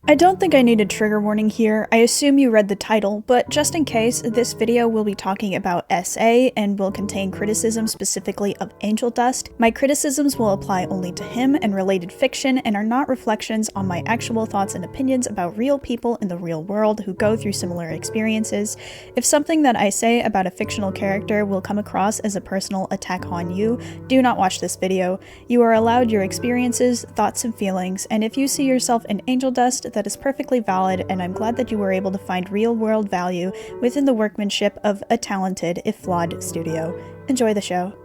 I don't think I need a trigger warning here. I assume you read the title, but just in case, this video will be talking about SA and will contain criticism specifically of Angel Dust. My criticisms will apply only to him and related fiction and are not reflections on my actual thoughts and opinions about real people in the real world who go through similar experiences. If something that I say about a fictional character will come across as a personal attack on you, do not watch this video. You are allowed your experiences, thoughts, and feelings, and if you see yourself in Angel Dust, that is perfectly valid, and I'm glad that you were able to find real-world value within the workmanship of a talented, if flawed, studio. Enjoy the show.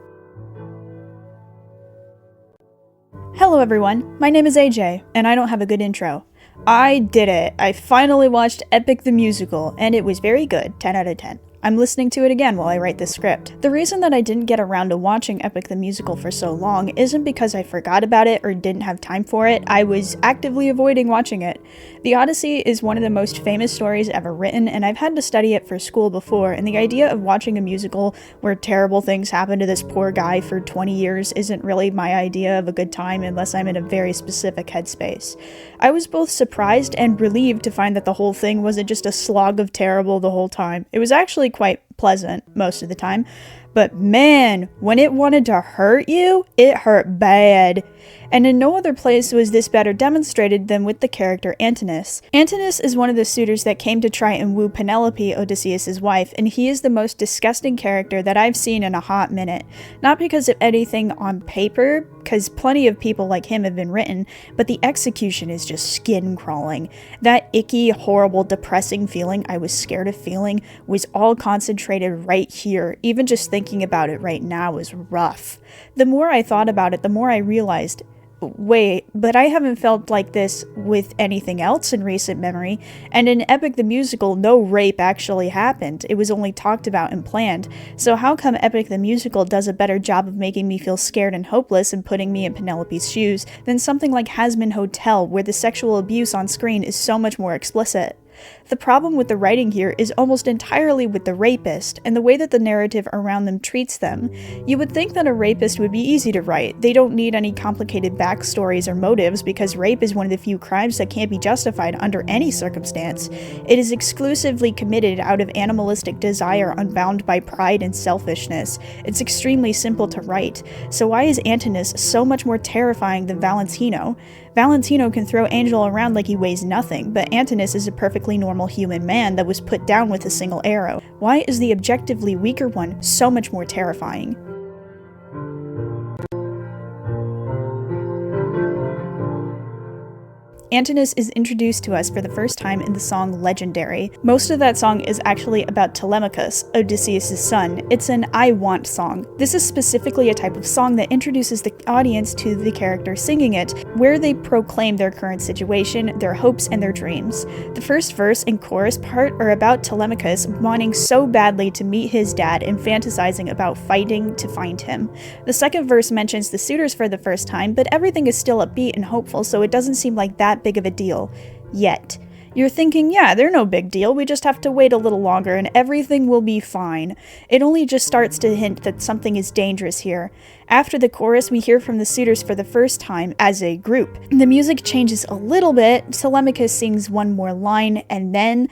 Hello everyone, my name is AJ, and I don't have a good intro. I did it! I finally watched Epic the Musical, and it was very good, 10 out of 10. I'm listening to it again while I write this script. The reason that I didn't get around to watching Epic the Musical for so long isn't because I forgot about it or didn't have time for it, I was actively avoiding watching it. The Odyssey is one of the most famous stories ever written, and I've had to study it for school before, and the idea of watching a musical where terrible things happen to this poor guy for 20 years isn't really my idea of a good time unless I'm in a very specific headspace. I was both surprised and relieved to find that the whole thing wasn't just a slog of terrible the whole time. It was actually quite pleasant most of the time, but man, when it wanted to hurt you, it hurt bad. And in no other place was this better demonstrated than with the character Antinous. Antinous is one of the suitors that came to try and woo Penelope, Odysseus' wife, and he is the most disgusting character that I've seen in a hot minute. Not because of anything on paper, because plenty of people like him have been written, but the execution is just skin-crawling. That icky, horrible, depressing feeling I was scared of feeling was all concentrated right here. Even just thinking about it right now is rough. The more I thought about it, the more I realized, wait, but I haven't felt like this with anything else in recent memory, and in Epic the Musical, no rape actually happened. It was only talked about and planned. So how come Epic the Musical does a better job of making me feel scared and hopeless and putting me in Penelope's shoes than something like Hazbin Hotel, where the sexual abuse on screen is so much more explicit? The problem with the writing here is almost entirely with the rapist, and the way that the narrative around them treats them. You would think that a rapist would be easy to write. They don't need any complicated backstories or motives because rape is one of the few crimes that can't be justified under any circumstance. It is exclusively committed out of animalistic desire unbound by pride and selfishness. It's extremely simple to write. So why is Antinous so much more terrifying than Valentino? Valentino can throw Angel around like he weighs nothing, but Antinous is a perfectly normal human man that was put down with a single arrow. Why is the objectively weaker one so much more terrifying? Antinous is introduced to us for the first time in the song Legendary. Most of that song is actually about Telemachus, Odysseus' son. It's an I want song. This is specifically a type of song that introduces the audience to the character singing it, where they proclaim their current situation, their hopes, and their dreams. The first verse and chorus part are about Telemachus wanting so badly to meet his dad and fantasizing about fighting to find him. The second verse mentions the suitors for the first time, but everything is still upbeat and hopeful, so it doesn't seem like that big of a deal yet. You're thinking, yeah, they're no big deal, we just have to wait a little longer and everything will be fine. It only just starts to hint that something is dangerous here. After the chorus, we hear from the suitors for the first time as a group. The music changes a little bit, Telemachus sings one more line, and then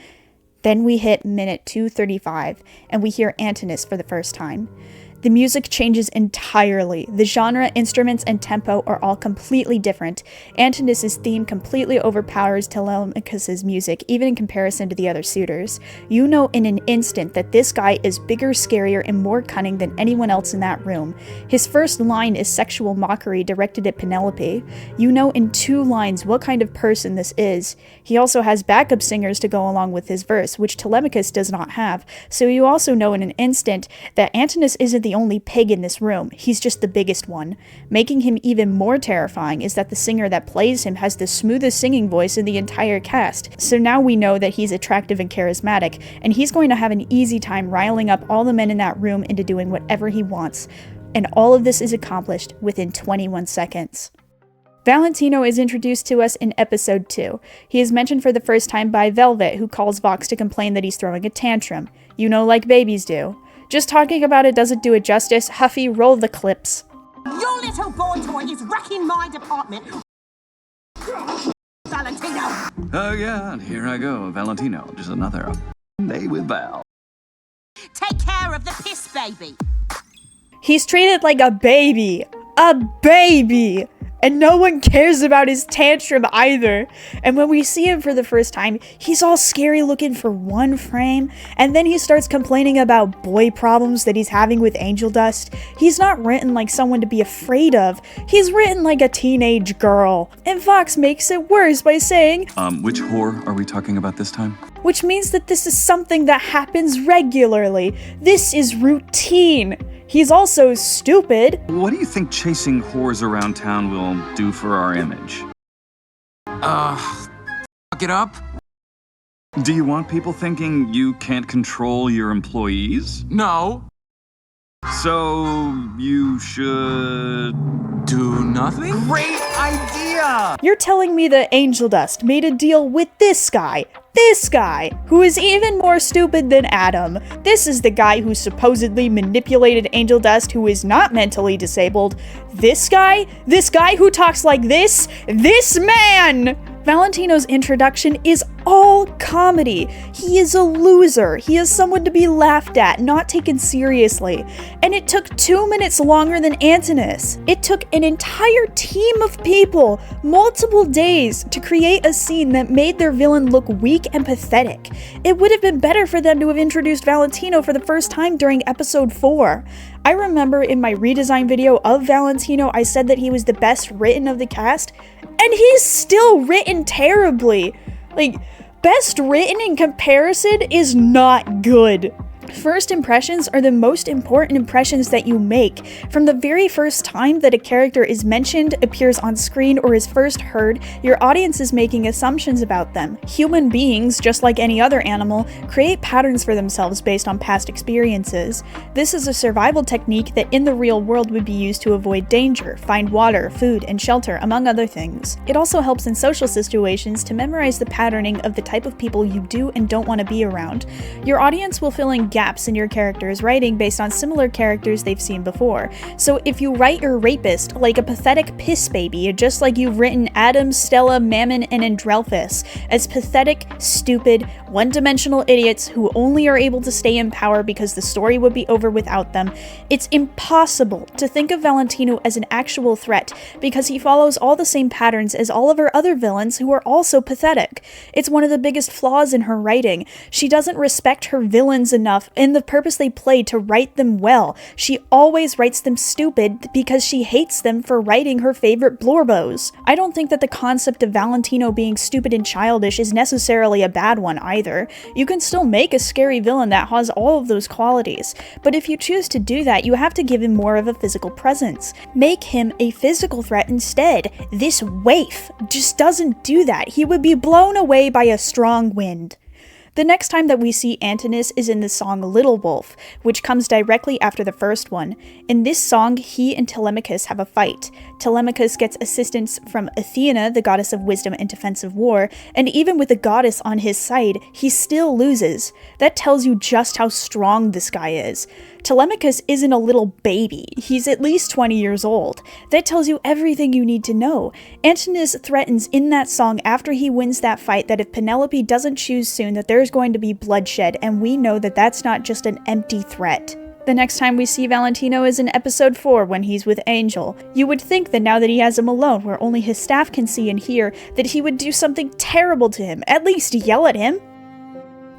we hit minute 2:35, and we hear Antinous for the first time. The music changes entirely. The genre, instruments, and tempo are all completely different. Antinous' theme completely overpowers Telemachus' music, even in comparison to the other suitors. You know in an instant that this guy is bigger, scarier, and more cunning than anyone else in that room. His first line is sexual mockery directed at Penelope. You know in 2 lines what kind of person this is. He also has backup singers to go along with his verse, which Telemachus does not have. So you also know in an instant that Antinous isn't the only pig in this room, he's just the biggest one. Making him even more terrifying is that the singer that plays him has the smoothest singing voice in the entire cast, so now we know that he's attractive and charismatic, and he's going to have an easy time riling up all the men in that room into doing whatever he wants. And all of this is accomplished within 21 seconds. Valentino is introduced to us in episode 2. He is mentioned for the first time by Velvet, who calls Vox to complain that he's throwing a tantrum. You know, like babies do. Just talking about it doesn't do it justice. Huffy, roll the clips. Your little boy toy is wrecking my department. Valentino! Oh yeah, and here I go, Valentino. Just another day with Val. Take care of the piss baby! He's treated like a baby. A baby! And no one cares about his tantrum either. And when we see him for the first time, he's all scary looking for one frame, and then he starts complaining about boy problems that he's having with angel dust. He's not written like someone to be afraid of. He's written like a teenage girl. And Fox makes it worse by saying, Which whore are we talking about this time? which means that this is something that happens regularly. This is routine. He's also stupid. What do you think chasing whores around town will do for our image? Fuck it up? Do you want people thinking you can't control your employees? No. So, you should... Do nothing? Great idea! You're telling me that Angel Dust made a deal with this guy, who is even more stupid than Adam. This is the guy who supposedly manipulated Angel Dust, who is not mentally disabled. This guy who talks like this man! Valentino's introduction is all comedy. He is a loser. He is someone to be laughed at, not taken seriously. And it took 2 minutes longer than Antinous. It took an entire team of people, multiple days, to create a scene that made their villain look weak and pathetic. It would have been better for them to have introduced Valentino for the first time during episode 4. I remember in my redesign video of Valentino, I said that he was the best written of the cast, and he's still written terribly. Like, best written in comparison is not good. First impressions are the most important impressions that you make. From the very first time that a character is mentioned, appears on screen, or is first heard, your audience is making assumptions about them. Human beings, just like any other animal, create patterns for themselves based on past experiences. This is a survival technique that in the real world would be used to avoid danger, find water, food, and shelter, among other things. It also helps in social situations to memorize the patterning of the type of people you do and don't want to be around. Your audience will fill in gaps in your character's writing based on similar characters they've seen before. So if you write your rapist like a pathetic piss baby, just like you've written Adam, Stella, Mammon, and Andrelphus as pathetic, stupid, one-dimensional idiots who only are able to stay in power because the story would be over without them, it's impossible to think of Valentino as an actual threat because he follows all the same patterns as all of her other villains who are also pathetic. It's one of the biggest flaws in her writing. She doesn't respect her villains enough and the purpose they play to write them well. She always writes them stupid because she hates them for writing her favorite blorbos. I don't think that the concept of Valentino being stupid and childish is necessarily a bad one either. You can still make a scary villain that has all of those qualities, but if you choose to do that, you have to give him more of a physical presence. Make him a physical threat instead. This waif just doesn't do that. He would be blown away by a strong wind. The next time that we see Antinous is in the song Little Wolf, which comes directly after the first one. In this song, he and Telemachus have a fight. Telemachus gets assistance from Athena, the goddess of wisdom and defensive war, and even with the goddess on his side, he still loses. That tells you just how strong this guy is. Telemachus isn't a little baby, he's at least 20 years old. That tells you everything you need to know. Antinous threatens in that song after he wins that fight that if Penelope doesn't choose soon that there's going to be bloodshed, and we know that that's not just an empty threat. The next time we see Valentino is in episode 4 when he's with Angel. You would think that now that he has him alone where only his staff can see and hear, that he would do something terrible to him, at least yell at him.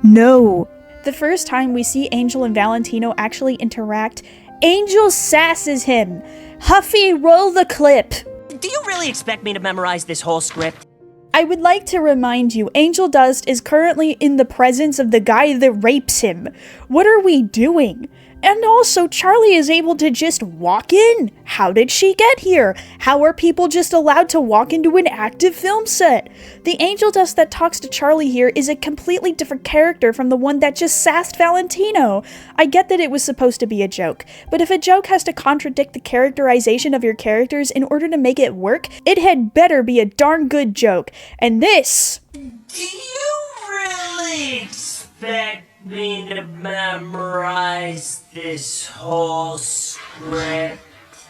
No. The first time we see Angel and Valentino actually interact, Angel sasses him. Huffy, roll the clip. Do you really expect me to memorize this whole script? I would like to remind you, Angel Dust is currently in the presence of the guy that rapes him. What are we doing? And also, Charlie is able to just walk in. How did she get here? How are people just allowed to walk into an active film set? The Angel Dust that talks to Charlie here is a completely different character from the one that just sassed Valentino. I get that it was supposed to be a joke, but if a joke has to contradict the characterization of your characters in order to make it work, it had better be a darn good joke. And this... Do you really expect me to memorize this whole script?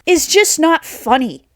Is just not funny.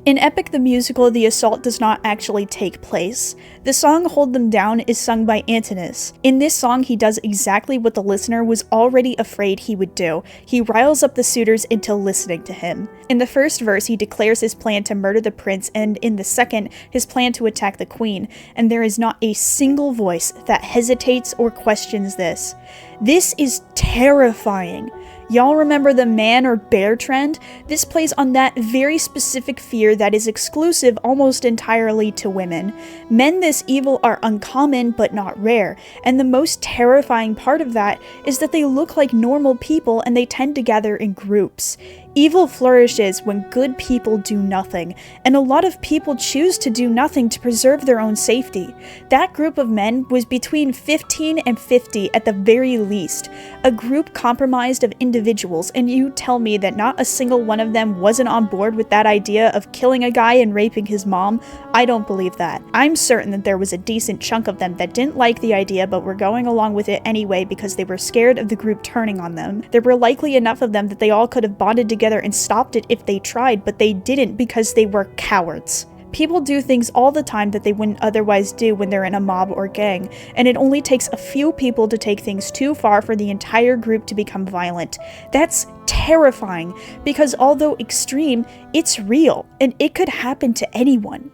In Epic the Musical, the assault does not actually take place. The song Hold Them Down is sung by Antinous. In this song, he does exactly what the listener was already afraid he would do. He riles up the suitors into listening to him. In the first verse, he declares his plan to murder the prince, and in the second, his plan to attack the queen, and there is not a single voice that hesitates or questions this. This is terrifying. Y'all remember the man or bear trend? This plays on that very specific fear that is exclusive almost entirely to women. Men this evil are uncommon but not rare, and the most terrifying part of that is that they look like normal people and they tend to gather in groups. Evil flourishes when good people do nothing, and a lot of people choose to do nothing to preserve their own safety. That group of men was between 15 and 50 at the very least, a group comprised of individuals, and you tell me that not a single one of them wasn't on board with that idea of killing a guy and raping his mom? I don't believe that. I'm certain that there was a decent chunk of them that didn't like the idea but were going along with it anyway because they were scared of the group turning on them. There were likely enough of them that they all could have bonded together and stopped it if they tried, but they didn't because they were cowards. People do things all the time that they wouldn't otherwise do when they're in a mob or gang, and it only takes a few people to take things too far for the entire group to become violent. That's terrifying, because although extreme, it's real, and it could happen to anyone.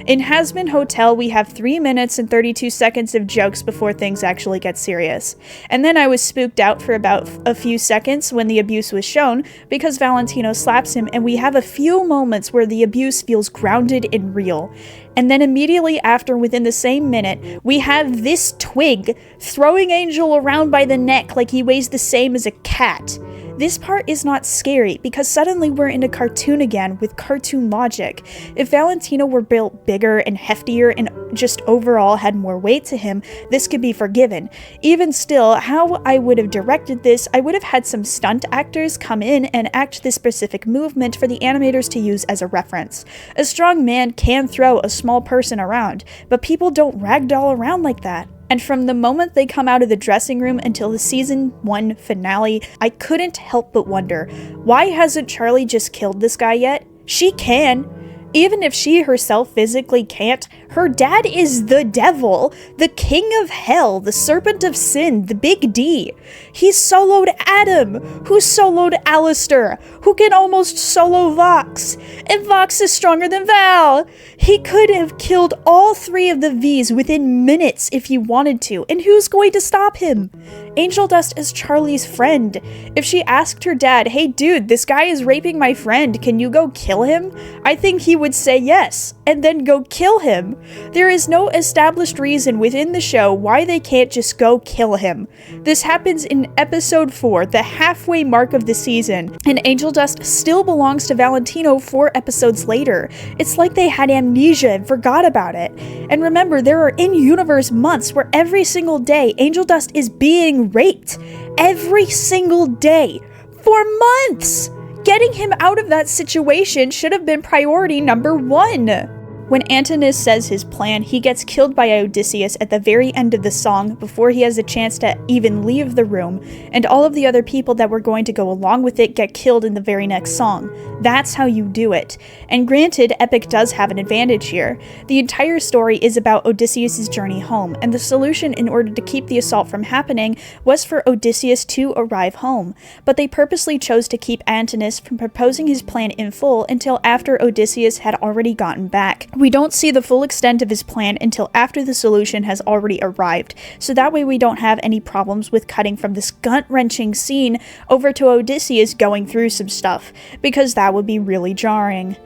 In Hazbin Hotel, we have 3 minutes and 32 seconds of jokes before things actually get serious. And then I was spooked out for about a few seconds when the abuse was shown, because Valentino slaps him, and we have a few moments where the abuse feels grounded and real. And then immediately after, within the same minute, we have this twig throwing Angel around by the neck like he weighs the same as a cat. This part is not scary, because suddenly we're in a cartoon again with cartoon logic. If Valentino were built bigger and heftier and just overall had more weight to him, this could be forgiven. Even still, how I would have directed this, I would have had some stunt actors come in and act this specific movement for the animators to use as a reference. A strong man can throw a small person around, but people don't ragdoll around like that. And from the moment they come out of the dressing room until the season 1 finale, I couldn't help but wonder, why hasn't Charlie just killed this guy yet? She can. Even if she herself physically can't, her dad is the devil, the king of hell, the serpent of sin, the big D. He soloed Adam, who soloed Alistair, who can almost solo Vox, and Vox is stronger than Val. He could have killed all 3 of the Vs within minutes if he wanted to, and who's going to stop him? Angel Dust is Charlie's friend. If she asked her dad, hey dude, this guy is raping my friend, can you go kill him? I think he would say yes, and then go kill him. There is no established reason within the show why they can't just go kill him. This happens in episode 4, the halfway mark of the season, and Angel Dust still belongs to Valentino 4 episodes later. It's like they had amnesia and forgot about it. And remember, there are in-universe months where every single day Angel Dust is being raped. Every single day. For months! Getting him out of that situation should have been priority number 1. When Antinous says his plan, he gets killed by Odysseus at the very end of the song before he has a chance to even leave the room, and all of the other people that were going to go along with it get killed in the very next song. That's how you do it. And granted, Epic does have an advantage here. The entire story is about Odysseus' journey home, and the solution in order to keep the assault from happening was for Odysseus to arrive home. But they purposely chose to keep Antinous from proposing his plan in full until after Odysseus had already gotten back. We don't see the full extent of his plan until after the solution has already arrived, so that way we don't have any problems with cutting from this gut-wrenching scene over to Odysseus going through some stuff, because that would be really jarring.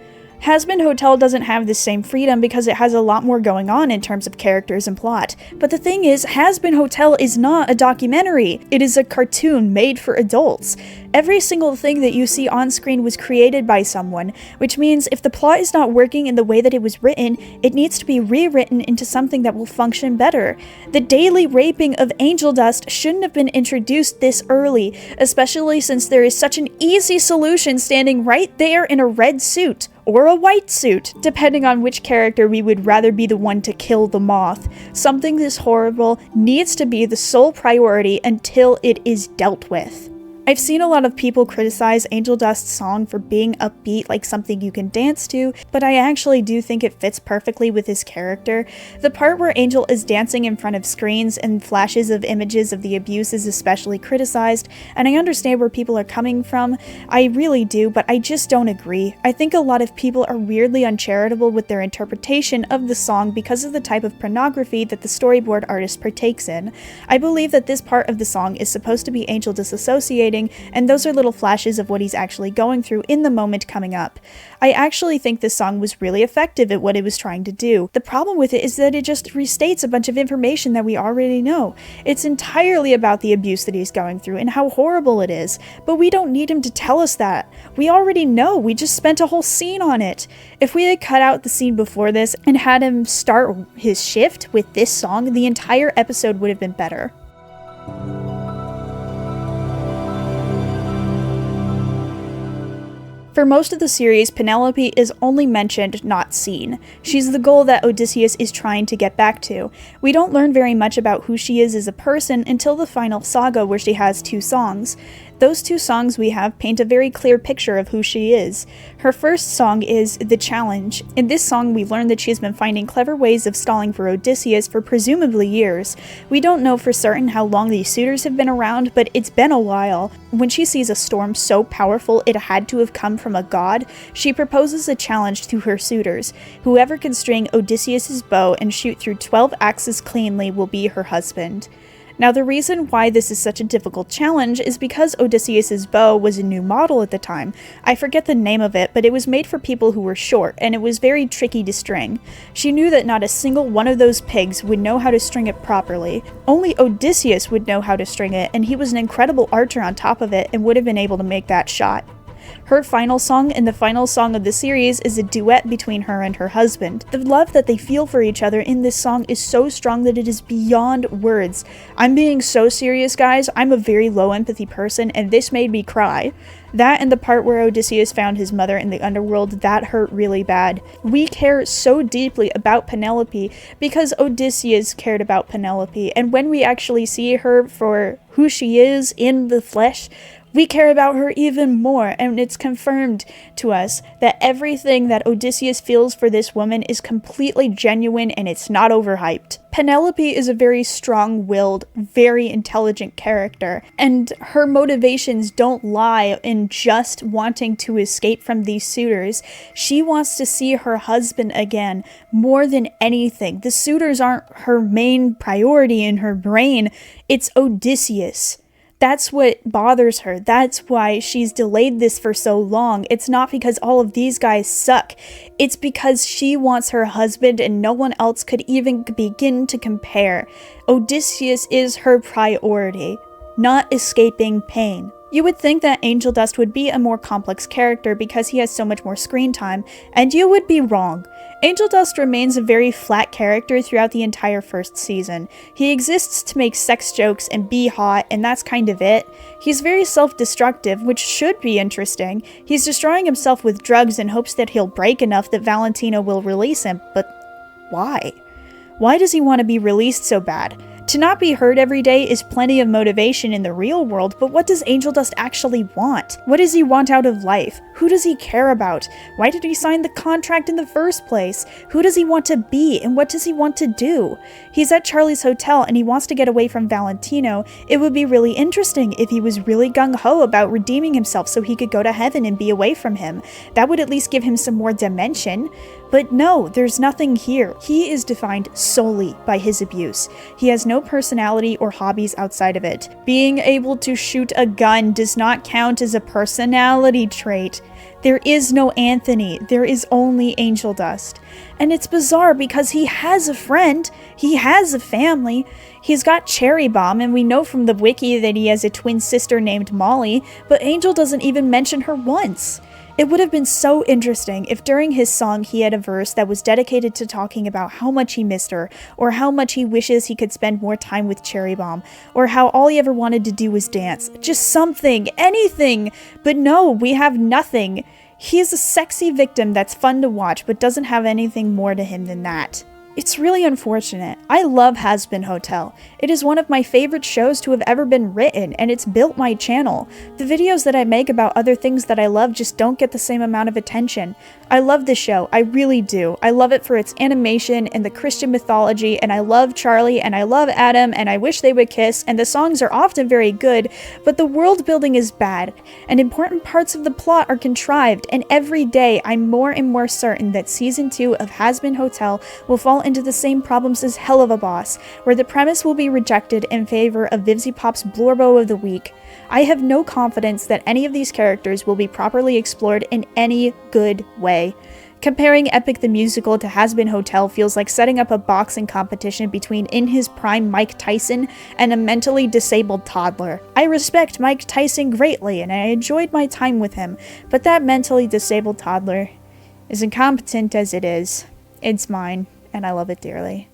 Hazbin Hotel doesn't have the same freedom because it has a lot more going on in terms of characters and plot. But the thing is, Hazbin Hotel is not a documentary. It is a cartoon made for adults. Every single thing that you see on screen was created by someone, which means if the plot is not working in the way that it was written, it needs to be rewritten into something that will function better. The daily raping of Angel Dust shouldn't have been introduced this early, especially since there is such an easy solution standing right there in a red suit. Or a white suit, depending on which character we would rather be the one to kill the moth. Something this horrible needs to be the sole priority until it is dealt with. I've seen a lot of people criticize Angel Dust's song for being upbeat, like something you can dance to, but I actually do think it fits perfectly with his character. The part where Angel is dancing in front of screens and flashes of images of the abuse is especially criticized, and I understand where people are coming from. I really do, but I just don't agree. I think a lot of people are weirdly uncharitable with their interpretation of the song because of the type of pornography that the storyboard artist partakes in. I believe that this part of the song is supposed to be Angel disassociating, and those are little flashes of what he's actually going through in the moment coming up. I actually think this song was really effective at what it was trying to do. The problem with it is that it just restates a bunch of information that we already know. It's entirely about the abuse that he's going through and how horrible it is, but we don't need him to tell us that. We already know, we just spent a whole scene on it. If we had cut out the scene before this and had him start his shift with this song, the entire episode would have been better. For most of the series, Penelope is only mentioned, not seen. She's the goal that Odysseus is trying to get back to. We don't learn very much about who she is as a person until the final saga, where she has 2 songs. Those 2 songs we have paint a very clear picture of who she is. Her first song is The Challenge. In this song, we learn that she has been finding clever ways of stalling for Odysseus for presumably years. We don't know for certain how long these suitors have been around, but it's been a while. When she sees a storm so powerful it had to have come from a god, she proposes a challenge to her suitors. Whoever can string Odysseus's bow and shoot through 12 axes cleanly will be her husband. Now, the reason why this is such a difficult challenge is because Odysseus's bow was a new model at the time. I forget the name of it, but it was made for people who were short, and it was very tricky to string. She knew that not a single one of those pigs would know how to string it properly. Only Odysseus would know how to string it, and he was an incredible archer on top of it and would have been able to make that shot. Her final song and the final song of the series is a duet between her and her husband. The love that they feel for each other in this song is so strong that it is beyond words. I'm being so serious, guys. I'm a very low empathy person, and this made me cry. That and the part where Odysseus found his mother in the underworld, that hurt really bad. We care so deeply about Penelope because Odysseus cared about Penelope, and when we actually see her for who she is in the flesh, we care about her even more, and it's confirmed to us that everything that Odysseus feels for this woman is completely genuine and it's not overhyped. Penelope is a very strong-willed, very intelligent character, and her motivations don't lie in just wanting to escape from these suitors. She wants to see her husband again more than anything. The suitors aren't her main priority in her brain, it's Odysseus. That's what bothers her. That's why she's delayed this for so long. It's not because all of these guys suck. It's because she wants her husband and no one else could even begin to compare. Odysseus is her priority, not escaping pain. You would think that Angel Dust would be a more complex character because he has so much more screen time, and you would be wrong. Angel Dust remains a very flat character throughout the entire first season. He exists to make sex jokes and be hot, and that's kind of it. He's very self-destructive, which should be interesting. He's destroying himself with drugs in hopes that he'll break enough that Valentino will release him, but why? Why does he want to be released so bad? To not be hurt every day is plenty of motivation in the real world, but what does Angel Dust actually want? What does he want out of life? Who does he care about? Why did he sign the contract in the first place? Who does he want to be, and what does he want to do? He's at Charlie's hotel and he wants to get away from Valentino. It would be really interesting if he was really gung-ho about redeeming himself so he could go to heaven and be away from him. That would at least give him some more dimension. But no, there's nothing here. He is defined solely by his abuse. He has no personality or hobbies outside of it. Being able to shoot a gun does not count as a personality trait. There is no Anthony, there is only Angel Dust. And it's bizarre because he has a friend, he has a family, he's got Cherry Bomb, and we know from the wiki that he has a twin sister named Molly, but Angel doesn't even mention her once. It would have been so interesting if during his song he had a verse that was dedicated to talking about how much he missed her, or how much he wishes he could spend more time with Cherry Bomb, or how all he ever wanted to do was dance. Just something, anything! But no, we have nothing. He is a sexy victim that's fun to watch, but doesn't have anything more to him than that. It's really unfortunate. I love Hazbin Hotel. It is one of my favorite shows to have ever been written, and it's built my channel. The videos that I make about other things that I love just don't get the same amount of attention. I love this show, I really do. I love it for its animation and the Christian mythology, and I love Charlie, and I love Adam, and I wish they would kiss, and the songs are often very good, but the world building is bad, and important parts of the plot are contrived, and every day I'm more and more certain that Season 2 of Hazbin Hotel will fall into the same problems as Hell of a Boss, where the premise will be rejected in favor of Vivzy Pop's Blorbo of the Week. I have no confidence that any of these characters will be properly explored in any good way. Comparing Epic the Musical to Hazbin Hotel feels like setting up a boxing competition between in his prime Mike Tyson and a mentally disabled toddler. I respect Mike Tyson greatly and I enjoyed my time with him, but that mentally disabled toddler, as incompetent as it is, it's mine, and I love it dearly.